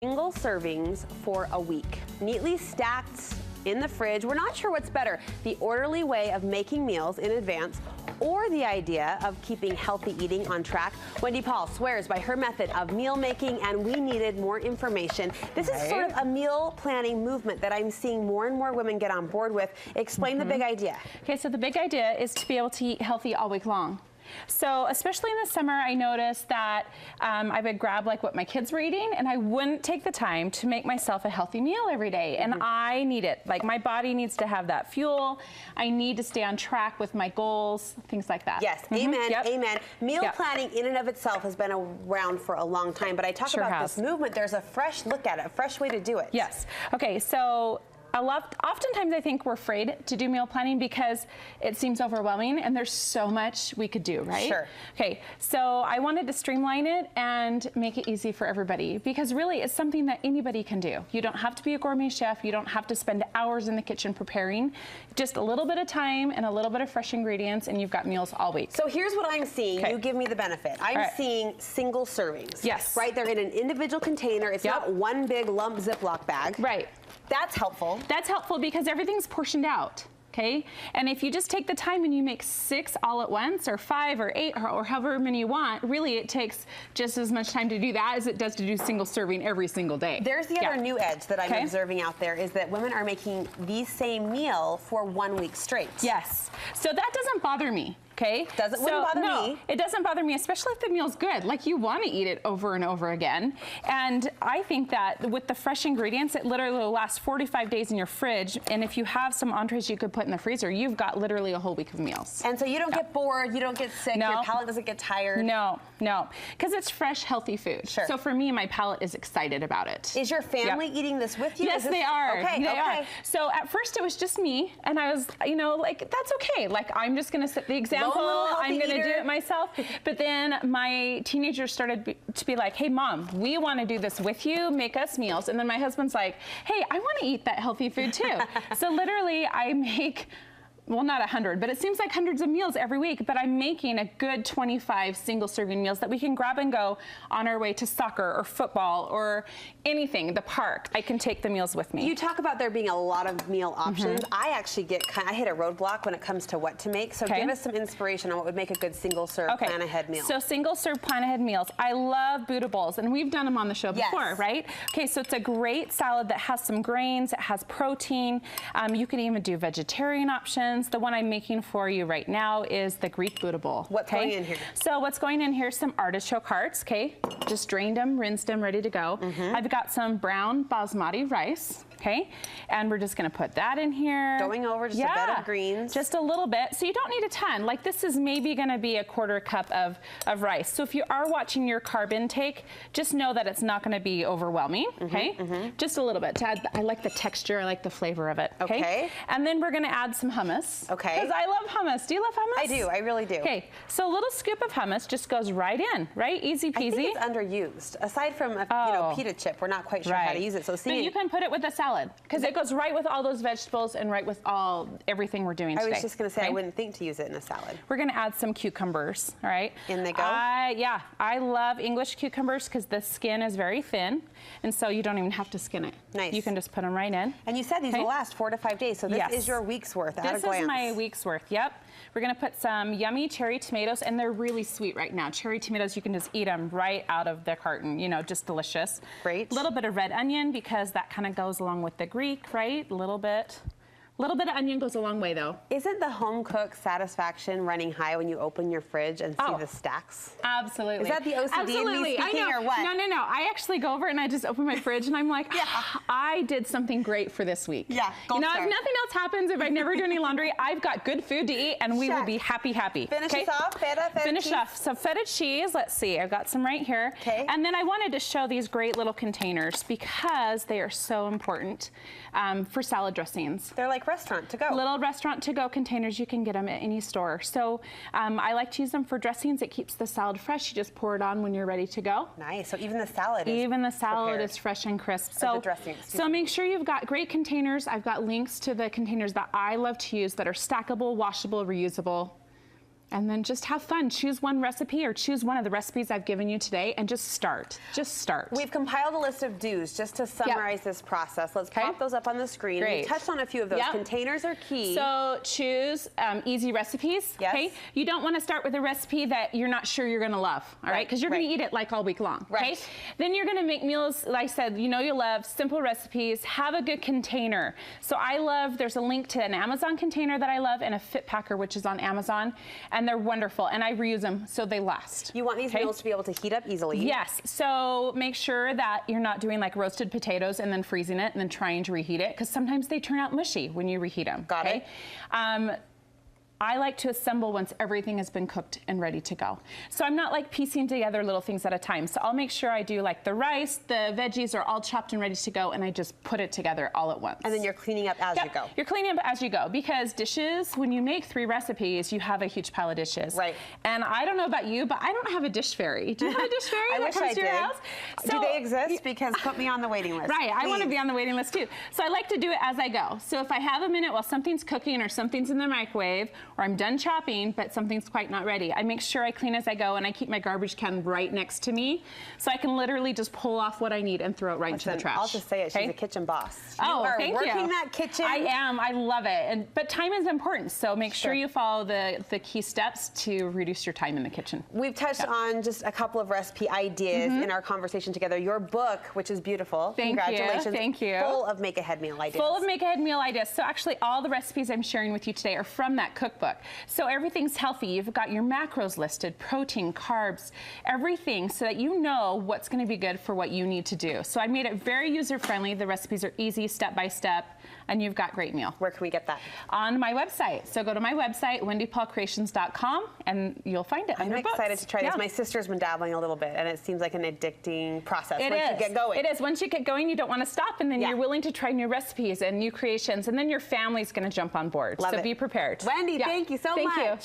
Single servings for a week, neatly stacked in the fridge. We're not sure what's better, the orderly way of making meals in advance or the idea of keeping healthy eating on track. Wendy Paul swears by her method of meal making, and we needed more information. This is sort of a meal planning movement that I'm seeing more and more women get on board with. Explain the big idea. Okay, so the big idea is to be able to eat healthy all week long. So especially in the summer, I noticed that I would grab like what my kids were eating, and I wouldn't take the time to make myself a healthy meal every day. And I need it. Like, my body needs to have that fuel. I need to stay on track with my goals, things like that. Yes, amen, amen. Meal planning in and of itself has been around for a long time, but I talk about this movement. There's a fresh look at it, a fresh way to do it. Yes. Okay, so oftentimes I think we're afraid to do meal planning because it seems overwhelming and there's so much we could do, right? Sure. Okay, so I wanted to streamline it and make it easy for everybody, because really it's something that anybody can do. You don't have to be a gourmet chef. You don't have to spend hours in the kitchen preparing. Just a little bit of time and a little bit of fresh ingredients, and you've got meals all week. So here's what I'm seeing. You give me the benefit. I'm seeing single servings. Yes. Right? They're in an individual container. It's not one big lump Ziploc bag. Right. That's helpful. That's helpful because everything's portioned out. Okay, and if you just take the time and you make 6 all at once, or 5 or 8 or however many you want, really it takes just as much time to do that as it does to do single serving every single day. There's the other new edge that I'm observing out there, is that women are making the same meal for 1 week straight. Yes, so that doesn't bother me. Okay. Wouldn't bother me. It doesn't bother me, especially if the meal's good. Like, you want to eat it over and over again. And I think that with the fresh ingredients, it literally will last 45 days in your fridge. And if you have some entrees you could put in the freezer, you've got literally a whole week of meals. And so you don't get bored, you don't get sick, your palate doesn't get tired. No, because it's fresh, healthy food. Sure. So for me, my palate is excited about it. Is your family eating this with you? Yes, they are. Okay, they are. So at first it was just me, and I was, like, that's okay. Like, I'm just going to set the example. I'm going to do it myself. But then my teenagers started to be like, hey, Mom, we want to do this with you. Make us meals. And then my husband's like, hey, I want to eat that healthy food too. So literally I make, well, not 100, but it seems like hundreds of meals every week, but I'm making a good 25 single serving meals that we can grab and go on our way to soccer or football or anything, the park. I can take the meals with me. You talk about there being a lot of meal options. I actually I hit a roadblock when it comes to what to make, so give us some inspiration on what would make a good single serve plan ahead meal. So single serve plan ahead meals. I love Buddha bowls, and we've done them on the show before, right? Okay, so it's a great salad that has some grains, it has protein. You can even do vegetarian options. The one I'm making for you right now is the Greek Buddha bowl. What's going in here? So what's going in here is some artichoke hearts, okay? Just drained them, rinsed them, ready to go. I've got some brown basmati rice, okay? And we're just gonna put that in here. Going over just a bed of greens. Just a little bit. So you don't need a ton. Like, this is maybe gonna be a 1/4 cup of rice. So if you are watching your carb intake, just know that it's not gonna be overwhelming, okay? Just a little bit to add, I like the texture, I like the flavor of it, okay? And then we're gonna add some hummus. Okay. Because I love hummus. Do you love hummus? I do, I really do. Okay, so a little scoop of hummus just goes right in, right? Easy peasy. I think it's underused. Aside from a pita chip, we're not quite sure how to use it. So but you can put it with a salad, because it goes right with all those vegetables and right with everything we're doing today. I was just going to say, I wouldn't think to use it in a salad. We're going to add some cucumbers, all right? In they go? Yeah, I love English cucumbers because the skin is very thin, and so you don't even have to skin it. Nice. You can just put them right in. And you said these will last 4 to 5 days, so this is your week's worth at a glance. This is my week's worth, yep. We're gonna put some yummy cherry tomatoes, and they're really sweet right now. Cherry tomatoes, you can just eat them right out of the carton, just delicious. Great. A little bit of red onion, because that kind of goes along with the Greek, right? A little bit. A little bit of onion goes a long way, though. Isn't the home cook satisfaction running high when you open your fridge and see the stacks? Absolutely. Is that the OCD in me speaking, or what? No. I actually go over and I just open my fridge and I'm like, I did something great for this week. Yeah, if nothing else happens, if I never do any laundry, I've got good food to eat, and we will be happy. Finish us off, feta Finish cheese. off. So feta cheese, let's see, I've got some right here. Okay. And then I wanted to show these great little containers because they are so important for salad dressings. They're like restaurant to go. Little restaurant to go containers, you can get them at any store. So I like to use them for dressings. It keeps the salad fresh. You just pour it on when you're ready to go. Nice. So even the salad is is fresh and crisp. So, the dressing, so make sure you've got great containers. I've got links to the containers that I love to use that are stackable, washable, reusable. And then just have fun. Choose one recipe or choose one of the recipes I've given you today and just start. Just start. We've compiled a list of do's just to summarize this process. Let's pop those up on the screen. Great. We touched on a few of those. Containers are key. So choose easy recipes. Yes. Okay. You don't want to start with a recipe that you're not sure you're going to love. All right. Because you're going to eat it like all week long. Right. Okay. Then you're going to make meals, like I said, you love, simple recipes. Have a good container. So there's a link to an Amazon container that I love and a Fit Packer, which is on Amazon. And they're wonderful. And I reuse them so they last. You want these meals to be able to heat up easily. Yes. So make sure that you're not doing like roasted potatoes and then freezing it and then trying to reheat it, because sometimes they turn out mushy when you reheat them. Got it. I like to assemble once everything has been cooked and ready to go. So I'm not like piecing together little things at a time. So I'll make sure I do like the rice, the veggies are all chopped and ready to go, and I just put it together all at once. And then you're cleaning up as you go. You're cleaning up as you go, because dishes, when you make 3 recipes, you have a huge pile of dishes. Right. And I don't know about you, but I don't have a dish fairy. Do you have a dish fairy that comes to your house? Do they exist? Because put me on the waiting list. Right, I want to be on the waiting list too. So I like to do it as I go. So if I have a minute while something's cooking or something's in the microwave or I'm done chopping, but something's quite not ready, I make sure I clean as I go, and I keep my garbage can right next to me so I can literally just pull off what I need and throw it right into the trash. I'll just say it, she's a kitchen boss. Oh, thank you. Working that kitchen. I am. I love it. But time is important, so make sure you follow the key steps to reduce your time in the kitchen. We've touched on just a couple of recipe ideas in our conversation together. Your book, which is beautiful. Congratulations. Thank you. Full of make-ahead meal ideas. Full of make-ahead meal ideas. So actually all the recipes I'm sharing with you today are from that cookbook. So everything's healthy. You've got your macros listed, protein, carbs, everything, so that you know what's going to be good for what you need to do. So I made it very user-friendly. The recipes are easy, step-by-step, and you've got great meal. Where can we get that? On my website. So go to my website, wendypaulcreations.com, and you'll find it. I'm excited to try this. My sister's been dabbling a little bit, and it seems like an addicting process once you get going. It is. Once you get going, you don't want to stop, and then you're willing to try new recipes and new creations, and then your family's going to jump on board. Love it. So be prepared. Wendy, thank you so much. Thank you.